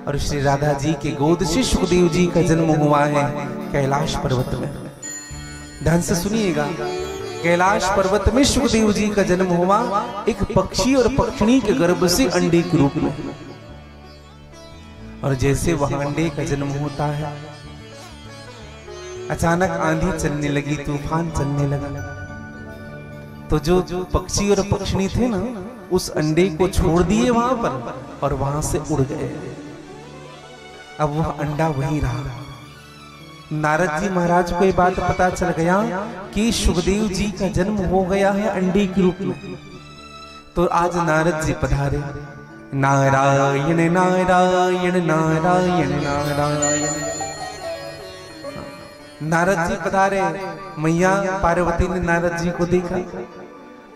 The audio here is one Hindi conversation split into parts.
और श्री राधा जी के गोद से सुखदेव जी का जन्म हुआ है कैलाश पर्वत में। ध्यान से सुनिएगा, कैलाश पर्वत में सुखदेव जी का जन्म हुआ एक पक्षी और पक्षिणी के गर्भ से अंडे के रूप में। और जैसे वहां अंडे का जन्म होता है, अचानक आंधी चलने लगी, तूफान चलने लगा। तो जो पक्षी और पक्षिणी थे ना, उस अंडे को छोड़ दिए वहां पर और वहां से उड़ गए। अब वह अंडा वहीं रहा। नारद जी महाराज को ये बात पता चल गया कि सुखदेव जी का जन्म हो गया है अंडे के रूप में। तो आज नारद जी पधारे, नारायण नारायण नारायण नारायण। नारद जी पधारे, मैया पार्वती ने नारद जी को देखा।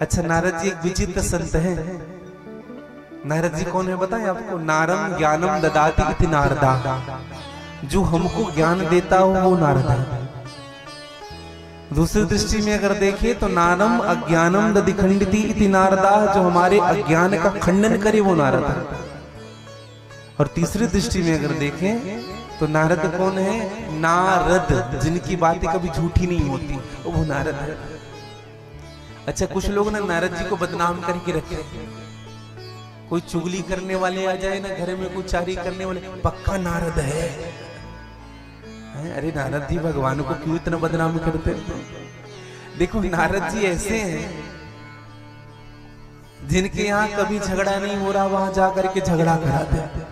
अच्छा, नारद जी एक विचित्र संत है। नारद जी कौन है बताएं आपको? नारम ज्ञानम ददाति इति नारदा, जो हमको ज्ञान देता हो वो नारद है। दूसरी दृष्टि में अगर देखें तो नारम अज्ञानम दधिखंडिति इति नारदा, जो हमारे अज्ञान का खंडन करे वो नारद है। और तीसरी दृष्टि में अगर देखें तो नारद कौन है? नारद, जिनकी बातें कभी झूठी नहीं होती, वो नारद है। अच्छा, कुछ लोग ना नारद जी को बदनाम करके रखे। कोई चुगली करने वाले आ जाए ना घर में, कोई चारी करने वाले, पक्का नारद है। अरे नारद जी भगवान को क्यों इतना बदनाम करते? देखो, नारद जी ऐसे हैं जिनके यहाँ कभी झगड़ा नहीं हो रहा वहां जाकर के झगड़ा कराते हैं,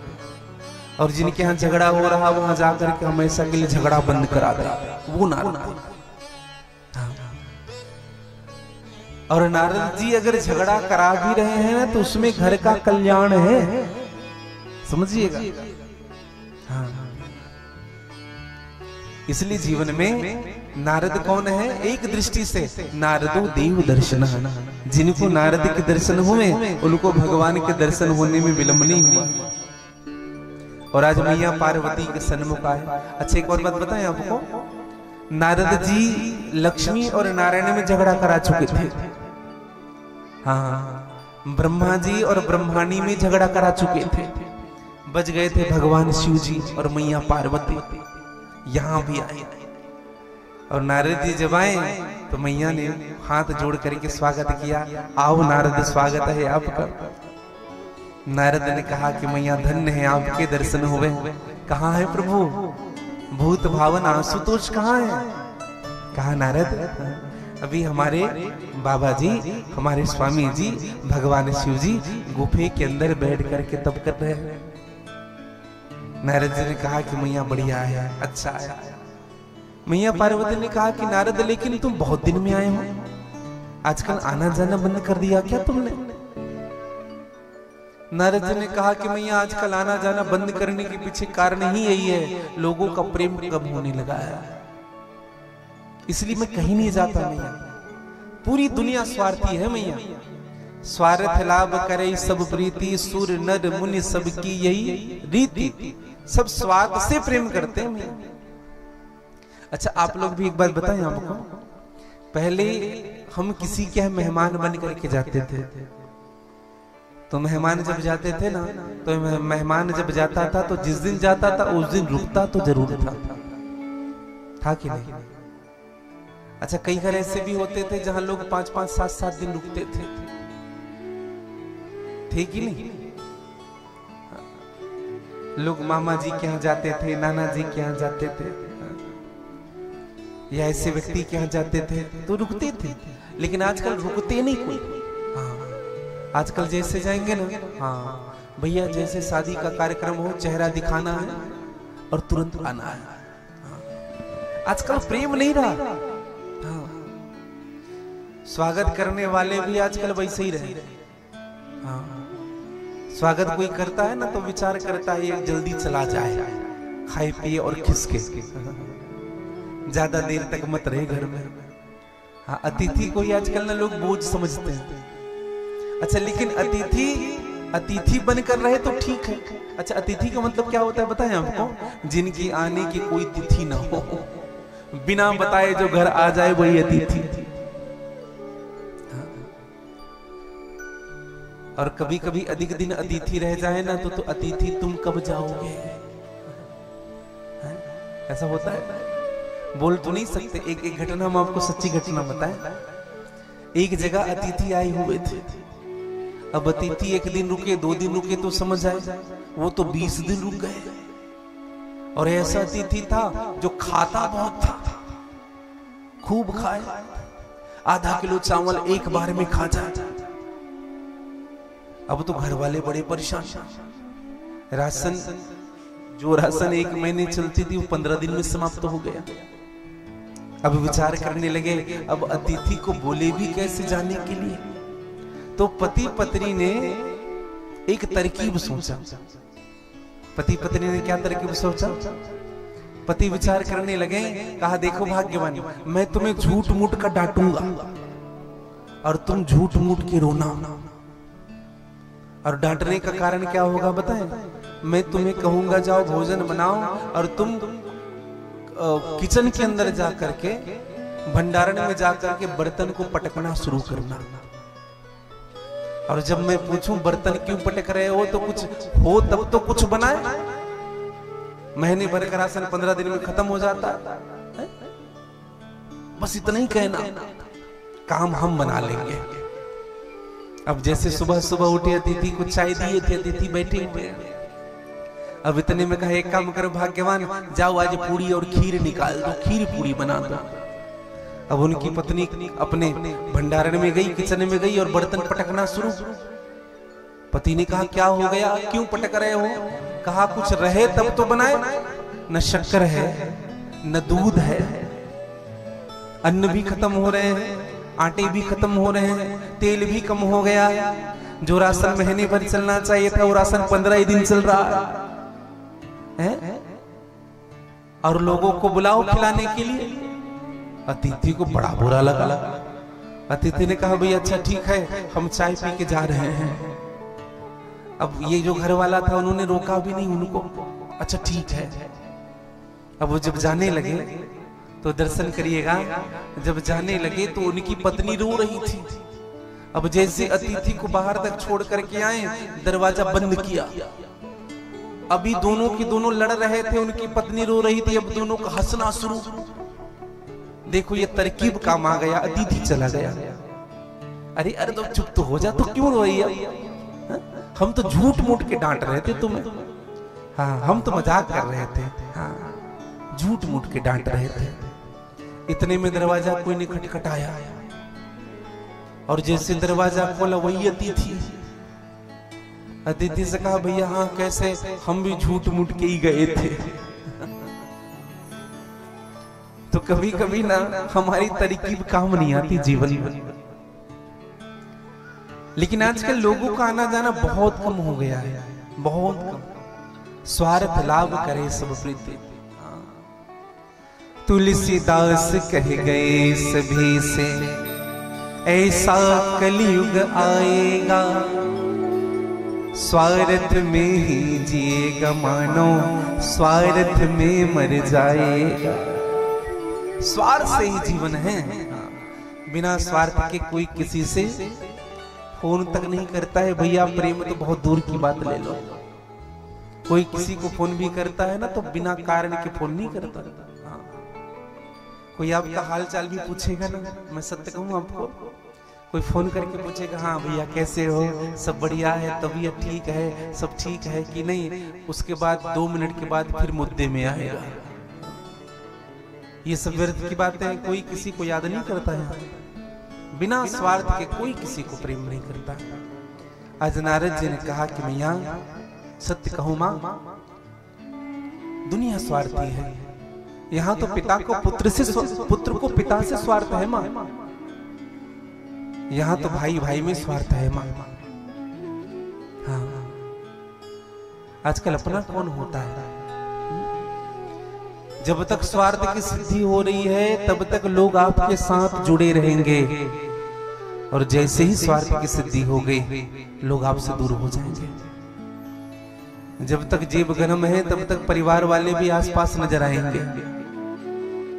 और जिनके यहाँ झगड़ा हो रहा वहां जाकर के हमेशा के लिए झगड़ा बंद करा दे, वो नारद। और नारद जी अगर झगड़ा करा भी रहे हैं ना तो उसमें घर का कल्याण है, समझिएगा। हाँ, इसलिए जीवन में नारद कौन है? एक दृष्टि से नारदो देव दर्शन, जिनको नारद के दर्शन हुए उनको भगवान के दर्शन होने में विलंब नहीं हुआ। और आज मैया पार्वती के सन्मुख आए। अच्छा, एक और बात बताएं आपको, नारद जी लक्ष्मी और नारायण में झगड़ा करा चुके थे। हाँ, ब्रह्मा जी और ब्रह्माणी में झगड़ा करा चुके थे। बच गए थे भगवान शिव जी और मैया पार्वती, यहां भी आए। और नारद जी जब आए तो मैया ने हाथ जोड़ करके स्वागत किया, आओ नारद, स्वागत है आपका। नारद ने कहा कि मैया धन्य है, आपके दर्शन हुए। कहाँ है प्रभु? भूत भावन आशुतोष कहाँ है? कहा नारद, अभी हमारे बाबा जी, हमारे स्वामी जी, भगवान शिव जी गुफे के अंदर बैठ करके तप कर रहे हैं। नारद जी ने कहा कि मैया बढ़िया है, अच्छा है। मैया पार्वती ने कहा कि नारद, लेकिन तुम बहुत दिन में आए हो, आजकल आना जाना बंद कर दिया क्या तुमने? नारद जी ने कहा कि मैया आजकल आना जाना बंद करने के पीछे कारण ही यही है, लोगों का प्रेम कम होने लगा है, इसलिए मैं कहीं नहीं जाता मैया। पूरी दुनिया स्वार्थी है मैया, स्वार्थ लाभ करे सब प्रीति, सुर नर मुनि सबकी यही रीति, सब स्वार्थ से प्रेम करते हैं मैया। अच्छा, आप लोग भी एक बात बताएं आपको, पहले हम किसी के यहाँ मेहमान बन करके जाते थे, तो मेहमान जब जाते थे ना, तो मेहमान जब जाता था तो जिस दिन जाता था उस दिन रुकता तो जरूर था कि नहीं? अच्छा, कई घर ऐसे भी होते थे जहां लोग 5-5, 7-7 दिन रुकते थे कि नहीं? लोग मामा जी के यहाँ जाते थे, नाना जी के यहाँ जाते थे, या ऐसे व्यक्ति के यहाँ जाते थे तो रुकते थे। लेकिन आजकल रुकते नहीं कोई। हाँ, आजकल जैसे जाएंगे ना, हाँ भैया, जैसे शादी का कार्यक्रम हो, चेहरा दिखाना है और तुरंत आना है। हाँ, आजकल प्रेम नहीं रहा। हाँ, स्वागत करने वाले भी आजकल वैसे ही रहे। हाँ, स्वागत कोई करता है ना तो विचार करता है ये जल्दी चला जाए, खाए पिए और खिसके, ज्यादा देर तक मत रहे घर में। हाँ, अतिथि को ही आजकल ना लोग बोझ समझते हैं। अच्छा, लेकिन अतिथि बनकर रहे तो ठीक है। अच्छा, अतिथि का मतलब क्या होता है बताएं आपको? जिनकी आने की कोई तिथि ना हो, बिना बताए जो घर आ जाए वही अतिथि। और कभी कभी अधिक दिन अतिथि रह जाए ना तो अतिथि तुम कब जाओगे, ऐसा होता है। बोल तो नहीं सकते। एक घटना हम आपको सच्ची घटना बताएं। एक जगह अतिथि आए हुए थे। अब अतिथि 1 दिन रुके, 2 दिन रुके तो समझ आए, वो तो 20 दिन रुक गए। और ऐसा अतिथि था जो खाता बहुत था, खूब खाए, आधा किलो चावल एक बार में खा जाए। अब तो घर वाले बड़े परेशान। राशन, जो राशन 1 महीने चलती थी वो 15 दिन में समाप्त हो गया। अब विचार करने लगे अब अतिथि को बोले भी कैसे जाने के लिए। तो पति पत्नी ने एक तरकीब सोचा। पति पत्नी ने क्या तरकीब सोचा? पति विचार करने लगे, कहा देखो भाग्यवान, मैं तुम्हें झूठ मूठ कर डांटूंगा और तुम झूठ मूठ के रोना। और डांटने का कारण क्या होगा बताएं? मैं तुम्हें कहूंगा जाओ भोजन बनाओ और तुम किचन के अंदर जा करके, भंडारण में जा करके बर्तन को पटकना शुरू करना। और जब मैं पूछूं बर्तन क्यों पटक रहे हो तो कुछ हो तब तो कुछ बनाए। महीने भर का राशन 15 दिन में खत्म हो जाता है। बस इतना ही कहना, काम हम बना लेंगे। अब जैसे सुबह सुबह उठे, अतिथि को चाय दिए थे, अतिथि बैठे हुए। अब इतने में कहा एक काम करो भाग्यवान, जाओ आज पूड़ी और खीर निकाल दो, खीर पूड़ी बना दो। अब उनकी पत्नी अपने भंडारण में गई, किचन में गई और बर्तन पटकना शुरू। पति ने कहा क्या हो गया, क्यों पटक रहे हो? कहा कुछ रहे तब तो बनाए, न शक्कर है न दूध है, अन्न भी खत्म हो रहे हैं, आटे भी खत्म हो रहे हैं, तेल भी कम हो गया। जो राशन महीने भर चलना चाहिए था वो राशन 15 ही दिन चल रहा है। और लोगों को बुलाओ खिलाने के लिए। अतिथि को बड़ा बुरा लगा। अतिथि ने कहा भाई अच्छा ठीक है, हम चाय पी के जा रहे हैं। अब ये जो घर वाला था उन्होंने रोका भी नहीं उनको। अच्छा ठीक है। अब वो जब जाने लगे तो दर्शन करिएगा, जब जाने लगे तो उनकी पत्नी रो रही थी। अब जैसे अतिथि को बाहर तक छोड़ करके आए, दरवाजा बंद किया। अभी दोनों की दोनों लड़ रहे थे, उनकी पत्नी रो रही थी, अब दोनों का हंसना शुरू। देखो ये तरकीब काम आ गया, अतिथि चला गया। अरे अरे तो चुप तो हो जा, तो क्यों रो रही है? हम तो झूठ मूठ के डांट रहे थे तुम्हें। हाँ हम तो मजाक कर रहे थे। हाँ झूठ मूठ के डांट रहे थे। इतने में दरवाजा कोई ने खटखटाया और जैसे दरवाजा खोला वही अतिथि। अतिथि से कहा भैया हाँ कैसे, हम भी झूठ मूठ के ही गए थे। तो कभी कभी ना हमारी तरकीब काम नहीं आती जीवन में। लेकिन आजकल लोगों का आना जाना बहुत कम हो गया है, बहुत कम। स्वार्थ लाभ करे सब प्रीति। तुलसीदास कह गए सभी से, ऐसा कलयुग आएगा, स्वार्थ में ही जिएगा मानो, स्वार्थ में मर जाएगा। स्वार्थ से ही जीवन है। बिना स्वार्थ के कोई किसी से फोन तक नहीं करता है। भैया प्रेम तो बहुत दूर की बात ले लो। कोई किसी को फोन भी करता है ना तो बिना कारण के फोन नहीं करता। कोई आपका हाल चाल भी पूछेगा ना, मैं सत्य कहूँ आपको, कोई फोन करके पूछेगा हाँ भैया कैसे हो, सब बढ़िया है, तबीयत ठीक है, सब ठीक है कि नहीं, उसके बाद 2 मिनट के बाद फिर मुद्दे में आएगा। ये सब व्यर्थ की बातें, कोई किसी को याद नहीं करता है। बिना स्वार्थ के कोई किसी को प्रेम नहीं करता। आज नारद जी ने कहा कि मैया सत्य कहूं मां, दुनिया स्वार्थी है। यहाँ तो पिता को पुत्र से, पुत्र को पिता से स्वार्थ है मां। यहाँ तो भाई भाई में स्वार्थ है मां। हाँ आजकल अपना कौन होता है? जब तक स्वार्थ की सिद्धि हो रही है तब तक लोग आपके साथ जुड़े रहेंगे, और जैसे ही स्वार्थ की सिद्धि हो गई लोग आपसे दूर हो जाएंगे। जब तक जेब गर्म है तब तक परिवार वाले भी आसपास नजर आएंगे,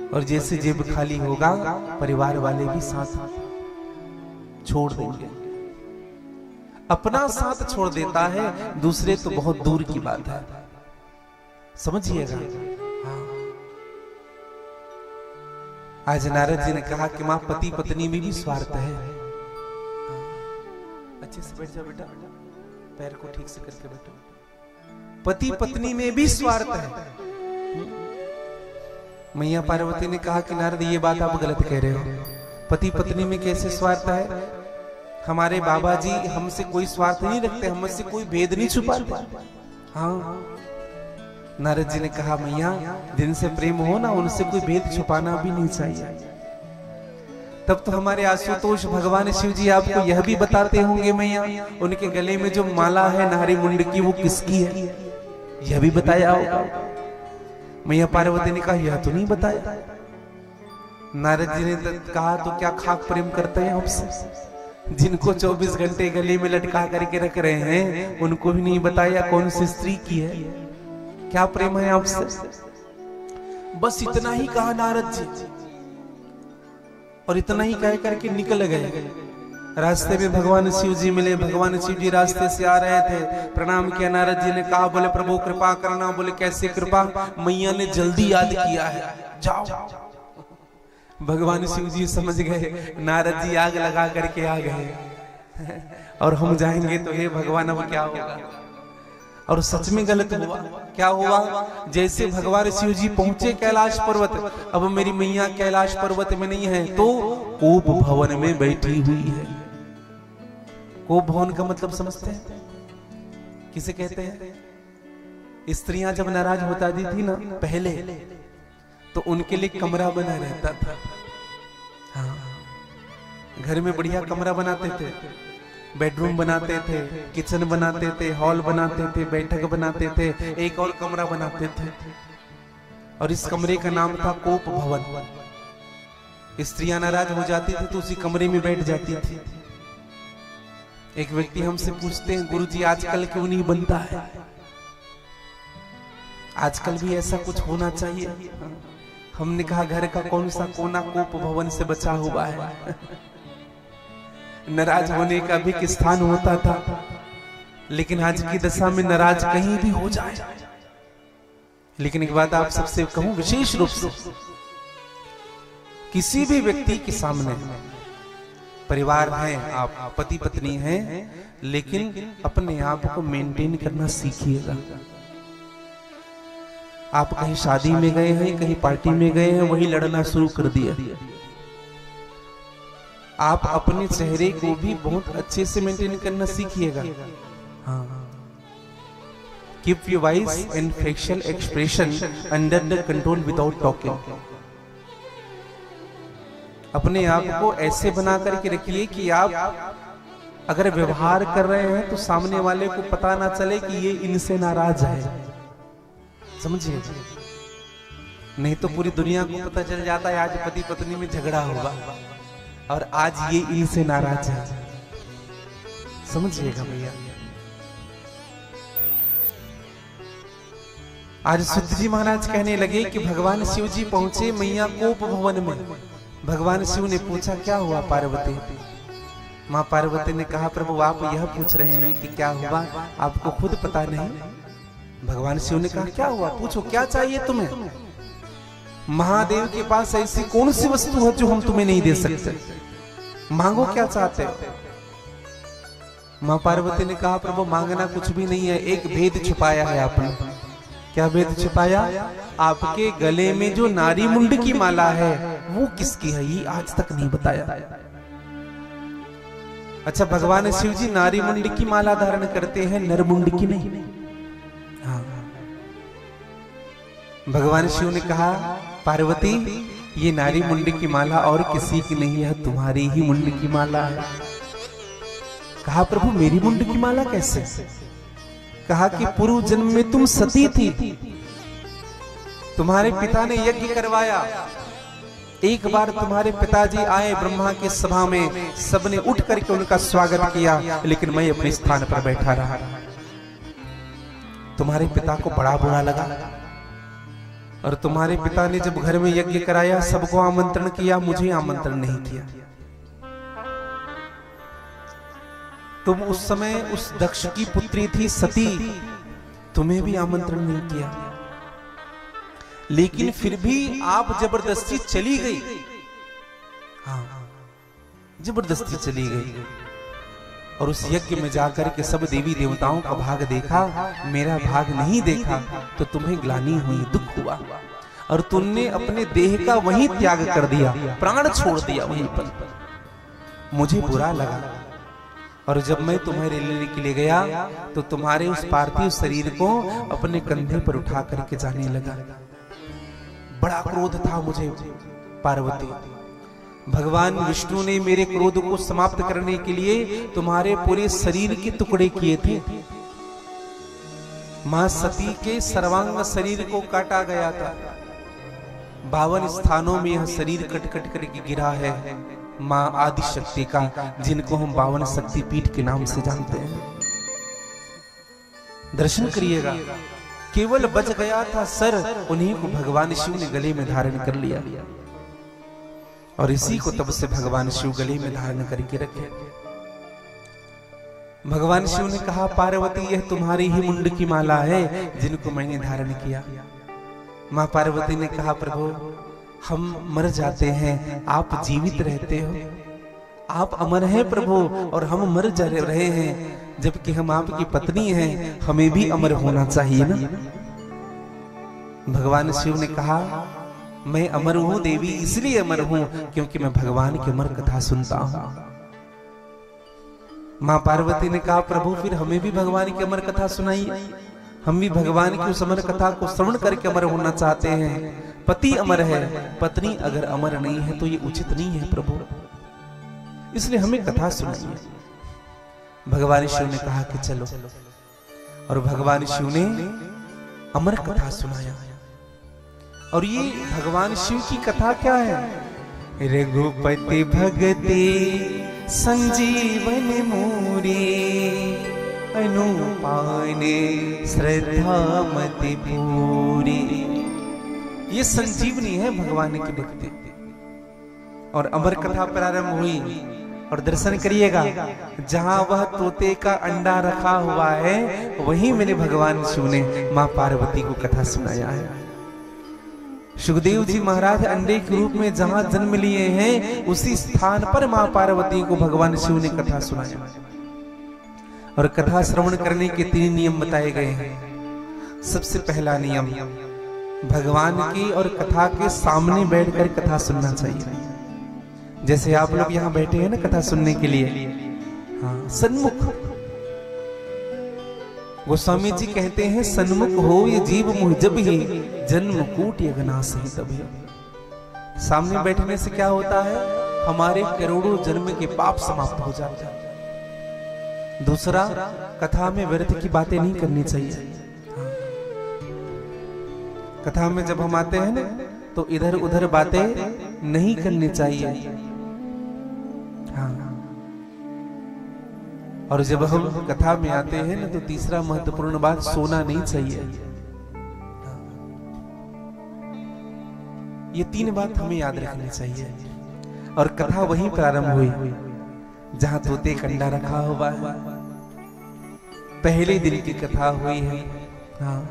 और जैसे जेब खाली होगा परिवार वाले भी साथ छोड़ देंगे। अपना साथ छोड़ देता है, दूसरे तो बहुत दूर की बात है, समझिएगा। हाँ। आज नारद जी ने कहा कि मां पति पत्नी में भी स्वार्थ है। अच्छे से बैठ जाओ बेटा, पैर को ठीक से करके बैठो। पति पत्नी में भी स्वार्थ है। मैया पार्वती ने कहा कि नारद ये बात आप गलत कह रहे हो, पति पत्नी में कैसे स्वार्थ है? हमारे बाबा जी हमसे कोई स्वार्थ नहीं रखते, हमसे कोई भेद नहीं छुपाते। हाँ। नारद जी ने कहा मैया जिनसे प्रेम हो ना, उनसे कोई भेद छुपाना भी नहीं चाहिए। तब तो हमारे आशुतोष भगवान शिव जी आपको यह भी बताते होंगे मैया, उनके गले में जो माला है नारी मुंड की, वो किसकी है, यह भी बताया होगा। मैया पार्वती ने कहा यह तो नहीं बताया। नारद जी ने कहा तो क्या खाक प्रेम करते हैं आपसे? जिनको 24 घंटे गले में लटका करके रख रहे हैं, उनको भी नहीं बताया कौन सी स्त्री की है, क्या प्रेम है आपसे? बस इतना ही कहा नारद जी, और इतना ही कह करके निकल गए। रास्ते में भगवान शिव जी मिले। भगवान शिव जी रास्ते से आ रहे थे, प्रणाम किया। नारद जी ने कहा, बोले प्रभु कृपा करना। बोले कैसे कृपा? मैया ने जल्दी याद किया है, जाओ। भगवान शिव जी समझ गए नारद जी आग लगा करके आ गए और हम जाएंगे तो हे भगवान अब क्या होगा। और सच में गलत हुआ। क्या हुआ? जैसे भगवान शिव जी पहुंचे कैलाश पर्वत, अब मेरी मैया कैलाश पर्वत में नहीं है, तो कोप भवन में बैठी हुई है। कोप भवन का मतलब समझते हैं? किसे कहते हैं? स्त्रियां जब नाराज होता थी ना पहले, तो उनके लिए कमरा बना रहता था। हाँ, घर में बढ़िया कमरा बनाते थे, बेडरूम बनाते थे, किचन बनाते थे, हॉल बनाते थे, बैठक बनाते थे, एक और कमरा बनाते थे, और इस कमरे का नाम था कोप भवन। स्त्रियां नाराज हो जाती थी तो उसी कमरे में बैठ जाती थी। एक व्यक्ति हमसे पूछते हैं, गुरुजी आजकल क्यों नहीं बनता है? आजकल भी ऐसा कुछ होना चाहिए। हमने कहा घर का कौन सा कोना कोप भवन से बचा हुआ है? नाराज होने का भी एक स्थान होता था, लेकिन आज की दशा में नाराज कहीं भी हो जाए। लेकिन एक बात आप सबसे कहूं विशेष रूप से, किसी भी व्यक्ति के सामने परिवार है, आप पति पत्नी हैं, लेकिन अपने आप को मेंटेन करना सीखिएगा। आप कहीं शादी में गए हैं, कहीं पार्टी में गए हैं, वही लड़ना शुरू कर दिया। आप अपने चेहरे को भी बहुत अच्छे से मेंटेन करना सीखिएगा। हाँ, keep your voice and facial expression under the control without talking. अपने आप को ऐसे बना करके रखिए कि आप अगर व्यवहार कर रहे हैं तो सामने वाले को पता ना चले कि ये इनसे नाराज है। समझिए, नहीं तो पूरी दुनिया को पता चल जाता है आज पति पत्नी में झगड़ा होगा और आज ये इनसे नाराज है। समझिएगा भैया। आज सुत जी महाराज कहने लगे कि भगवान शिव जी पहुंचे मैया कोप भवन में। भगवान शिव ने पूछा क्या हुआ पार्वती? मां पार्वती ने कहा प्रभु आप यह पूछ रहे हैं कि क्या हुआ, आपको खुद पता नहीं? भगवान शिव ने कहा क्या हुआ, पूछो क्या चाहिए तुम्हें? महादेव के पास ऐसी कौन सी वस्तु है जो हम तुम्हें नहीं दे सकते? मांगो क्या चाहते हो? मां पार्वती ने कहा प्रभु मांगना कुछ भी नहीं है, एक भेद छुपाया है आपने। क्या भेद छुपाया? आपके गले में जो नारी मुंड की माला है वो किसकी है, ये आज तक नहीं बताया। अच्छा, भगवान शिव जी नारी मुंड की माला धारण करते हैं, नर मुंड की नहीं। हाँ। भगवान शिव ने कहा पार्वती ये नारी मुंड की माला और किसी की नहीं है, तुम्हारी ही मुंड की माला है। कहा प्रभु मेरी मुंड की माला कैसे? कहा कि पूर्व जन्म में तुम सती थी, तुम्हारे पिता ने यज्ञ करवाया, एक बार तुम्हारे पिताजी आए ब्रह्मा की सभा में, सबने उठ करके उनका स्वागत किया, लेकिन मैं अपने स्थान पर बैठा रहा। तुम्हारे पिता को बड़ा बुरा लगा और तुम्हारे पिता ने जब घर में यज्ञ कराया सबको आमंत्रण किया, मुझे आमंत्रण नहीं किया। तुम उस समय उस दक्ष की पुत्री थी सती, तुम्हें भी आमंत्रण नहीं किया, लेकिन फिर भी आप जबरदस्ती चली गई। हाँ, जबरदस्ती चली गई और उस यज्ञ में जाकर के सब देवी देवताओं का भाग देखा, मेरा भाग नहीं देखा, तो तुम्हें ग्लानि हुई, दुख हुआ और तुमने अपने देह का वहीं त्याग कर दिया, प्राण छोड़ दिया वहीं पर। मुझे बुरा लगा और जब मैं तुम्हें लेने के लिए गया तो तुम्हारे उस पार्थिव शरीर को अपने कंधे पर उठा करके जाने लगा। बड़ा क्रोध था मुझे पार्वती। भगवान विष्णु ने मेरे क्रोध को समाप्त करने के लिए तुम्हारे पूरे शरीर के टुकड़े किए थे। मां सती के सर्वांग शरीर को काटा गया था। 52 स्थानों में यह शरीर कट कट करके गिरा है, मां आदि शक्ति का, जिनको हम 52 शक्ति पीठ के नाम से जानते हैं। दर्शन करिएगा, केवल बच गया था सर, उन्हीं को भगवान शिव ने गले में धारण कर लिया और इसी को तब से भगवान शिव गले में धारण करके रखे। भगवान शिव ने कहा, पार्वती यह तुम्हारी ही मुंड की माला है जिनको मैंने धारण किया। मां पार्वती ने कहा, प्रभु हम मर जाते हैं, आप जीवित रहते हो, आप अमर हैं प्रभु, और हम मर जा रहे हैं, जबकि हम आपकी पत्नी हैं, हमें भी अमर होना चाहिए ना। भगवान शिव ने कहा, मैं अमर हूं देवी, इसलिए अमर हूं क्योंकि मैं भगवान की अमर कथा सुनता हूं। मां पार्वती ने कहा, प्रभु फिर हमें भी भगवान की अमर कथा सुनाइए, हम भी भगवान की उस अमर कथा को श्रवण करके अमर होना चाहते हैं। पति अमर है, पत्नी अगर अमर नहीं है तो ये उचित नहीं है प्रभु, इसलिए हमें कथा सुनाइए। भगवान शिव ने कहा कि चलो, और भगवान शिव ने अमर कथा सुनाया। और ये भगवान शिव की कथा क्या है? रघुपति भगते संजीवन मूरे, अनुपाने श्रद्धा मति पूरी। ये संजीवनी है भगवान की भक्ति। और अमर कथा प्रारंभ हुई और दर्शन करिएगा, जहां वह तोते का अंडा रखा हुआ है वहीं मेरे भगवान शिव ने मां पार्वती को कथा सुनाया है। सुखदेव जी महाराज अंडे के रूप में जहां जन्म लिए हैं उसी स्थान पर मां पार्वती को भगवान शिव ने कथा सुनाया। और कथा श्रवण करने के 3 नियम बताए गए हैं। सबसे पहला नियम, भगवान की और कथा के सामने बैठकर कथा सुनना चाहिए। जैसे आप लोग यहाँ बैठे हैं ना कथा सुनने के लिए, हाँ, सन्मुख। गोस्वामी जी कहते हैं, सन्मुख हो ये जीव मुह जब ही, जन्म कूट यगनाश ही तभी। सामने बैठने से क्या होता है? हमारे करोड़ों जन्म के पाप समाप्त हो जाते हैं। दूसरा, कथा में व्यर्थ की बातें नहीं करनी चाहिए। कथा में जब हम आते हैं ना तो इधर उधर बातें नहीं करनी चाहिए। हाँ, और जब हम कथा में आते हैं ना तो तीसरा महत्वपूर्ण बात, सोना नहीं चाहिए। ये 3 बात हमें याद रखनी चाहिए। और कथा वहीं प्रारंभ हुई जहां तोते का अंडा रखा हुआ है। पहले दिन की कथा हुई है। हाँ,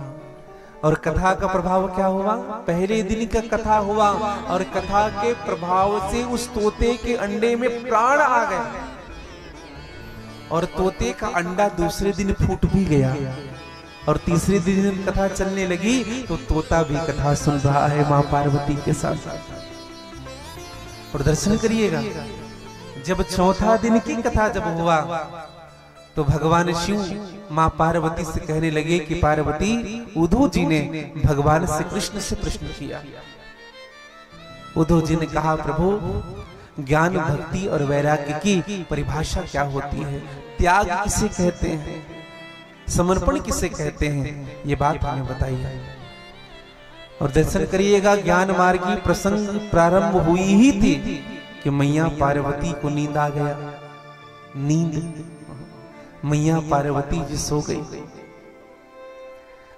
और कथा का प्रभाव क्या हुआ? पहले दिन का कथा हुआ और कथा के प्रभाव से उस तोते के अंडे में प्राण आ गए और तोते का अंडा दूसरे दिन फूट भी गया। और तीसरे दिन कथा चलने लगी तो तोता भी कथा सुन रहा है मां पार्वती के साथ। और दर्शन करिएगा, जब चौथा दिन की कथा जब हुआ तो भगवान शिव मां पार्वती से कहने लगे कि पार्वती, उद्धव जी ने भगवान श्री कृष्ण से प्रश्न किया। उद्धव जी ने कहा, प्रभु ज्ञान भक्ति और वैराग्य की परिभाषा क्या होती है? त्याग किसे कहते हैं? समर्पण किसे कहते हैं? ये बात हमें बताइए। और दर्शन करिएगा, ज्ञान मार्ग की प्रसंग प्रारंभ हुई ही थी कि मैया पार्वती को नींद आ गया। नींद, मैया पार्वती जी सो गई।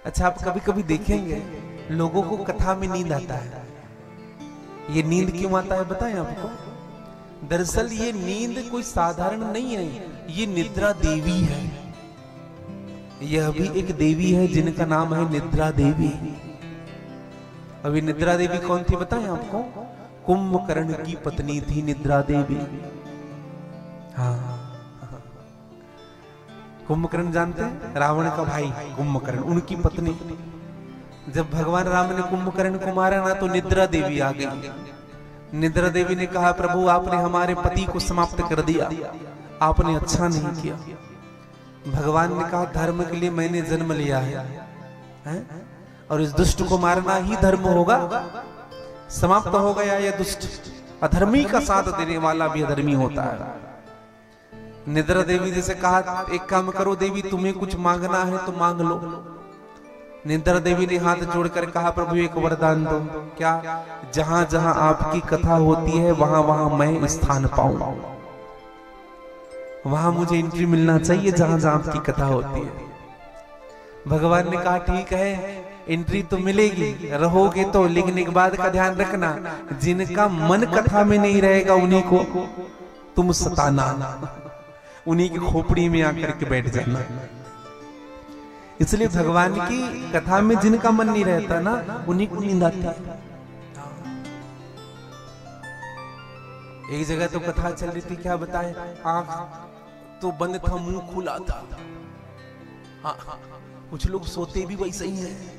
अच्छा, आप कभी कभी देखेंगे लोगों को कथा में नींद आता है। ये नींद क्यों आता है बताएं आपको? दरअसल ये नींद कोई साधारण नहीं है, ये निद्रा देवी है। यह भी एक देवी है जिनका नाम है निद्रा देवी। अभी निद्रा देवी कौन थी बताएं आपको? कुंभकर्ण की पत्नी थी निद्रा देवी। हाँ, कुंभकर्ण जानते हैं, रावण का भाई कुंभकर्ण, उनकी पत्नी। जब भगवान राम ने कुंभकर्ण को मारा ना, तो निद्रा देवी आ गई। निद्रा देवी ने कहा, प्रभु आपने हमारे पति को समाप्त कर दिया, आपने अच्छा नहीं किया। भगवान ने कहा, धर्म के लिए मैंने जन्म लिया है? और इस दुष्ट को मारना ही धर्म होगा। समाप्त हो गया ये दुष्ट। अधर्मी का साथ देने वाला भी अधर्मी होता है। निद्रा देवी जैसे कहा, एक काम करो देवी, तुम्हें कुछ मांगना है तो मांग लो। निद्रा देवी ने हाथ जोड़कर कहा, प्रभु एक वरदान दो। क्या? जहां जहां आपकी कथा होती है वहां वहां मैं स्थान पाऊं, वहां मुझे एंट्री मिलना चाहिए जहां जहां आपकी कथा होती है। भगवान ने कहा, ठीक है, एंट्री तो मिलेगी, रहोगे तो, लेकिन एक बात का ध्यान रखना, जिनका मन कथा में नहीं रहेगा उन्हीं को तुम सताना, उन्हीं की खोपड़ी में आकर के बैठ जाना। इसलिए भगवान की कथा में जिनका मन नहीं रहता ना, उन्हीं को नींद आती है। एक जगह तो कथा चल रही थी, क्या बताएं, आंख तो बंद था, मुंह खुला था। हाँ, कुछ लोग सोते भी वैसे ही हैं।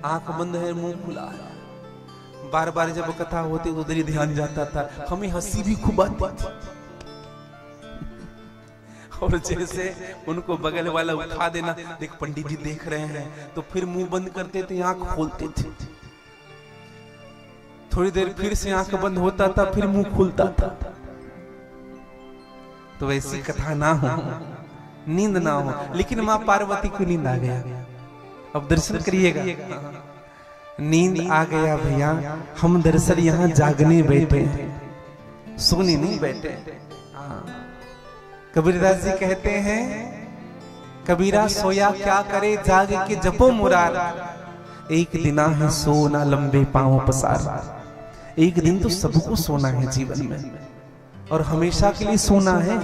आंख बंद है, मुंह खुला है। बार बार जब कथा होती तो उधर ही ध्यान जाता था। हमें हंसी भी खूब आती थी। और जैसे उनको बगल वाला उठा देना, देख पंडित जी देख रहे हैं, तो फिर मुंह बंद करते थे, आंख खोलते थे। थोड़ी देर फिर से आंख बंद होता था, फिर मुंह खुलता था। तो ऐसी कथा ना हो, नींद ना हो। लेकिन मां पार्वती को नींद आ गया। अब दर्शन करिएगा, नींद आ गया भैया। हम दरअसल यहाँ जागने बैठे हैं, सोने नहीं बैठे। कबीरदास जी कहते हैं, कबीरा सोया क्या करे, जाग के जपो मुरार। एक दिना है सोना लंबे पांव पसार। एक दिन तो सबको सोना है जीवन में, और हमेशा के लिए सोना है।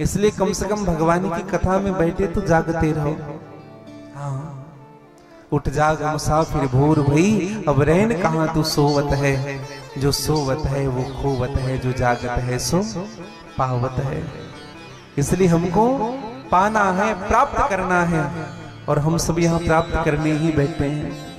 इसलिए कम से कम भगवान की कथा में बैठे तो जागते रहो। हाँ, उठ जाग मुसाफिर भोर भई, अब रहन कहां तू सोवत है। जो सोवत है वो खोवत है, जो जागत है सो पावत है। इसलिए हमको पाना है, प्राप्त करना है, और हम सब यहाँ प्राप्त करने ही बैठे हैं।